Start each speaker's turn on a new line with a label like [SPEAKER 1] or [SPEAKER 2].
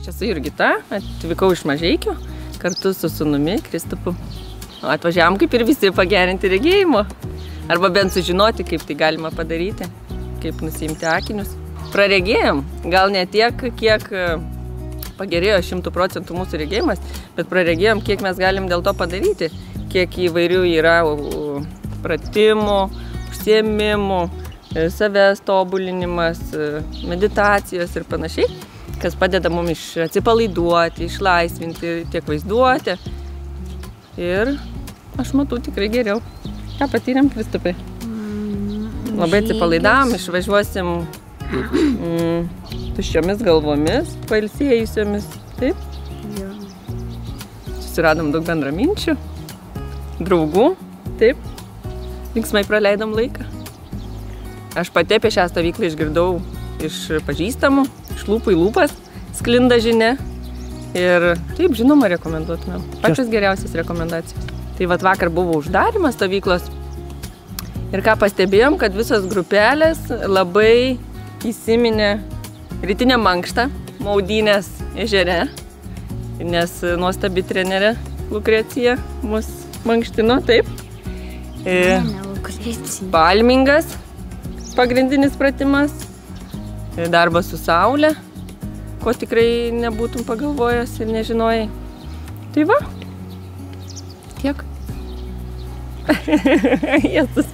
[SPEAKER 1] Aš esu Jurgita, atvykau iš Mažeikių kartu su sūnumi Kristupu. Atvažiavom kaip ir visi pagerinti regėjimo, arba bent sužinoti, kaip tai galima padaryti, kaip nusiimti akinius. Praregėjom, gal ne tiek, kiek pagerėjo 100% mūsų regėjimas, bet praregėjom, kiek mes galim dėl to padaryti, kiek įvairių yra pratimų, užsiėmimų, savęs tobulinimas, meditacijos ir panašiai, kas padeda mums atsipalaiduoti, išlaisvinti tiek vaizduotę. Ir aš matau tikrai geriau. Ką patyrėm, Kristupai? Labai atsipalaidavom, išvažiuosim tuščiomis galvomis, pailsėjusiomis. Taip? Susiradom daug bendraminčių, draugų. Taip? Linksmai praleidom laiką. Aš pati apie šią stovyklą išgirdau iš pažįstamų, iš lūpų į lūpas sklinda žinia. Ir taip, žinoma, rekomenduotumėm. Pačios geriausias rekomendacijos. Tai vat vakar buvo uždarimas stovyklos. Ir ką pastebėjom, kad visos grupelės labai įsiminė rytinę mankštą, maudynės ežere. Nes nuostabi trenerė Lukrecija mus mankštino, taip. Palmingas pagrindinis pratimas. Darbas su saule, ko tikrai nebūtum pagalvojęs ir nežinojai. Tai va, tiek. Jėzus.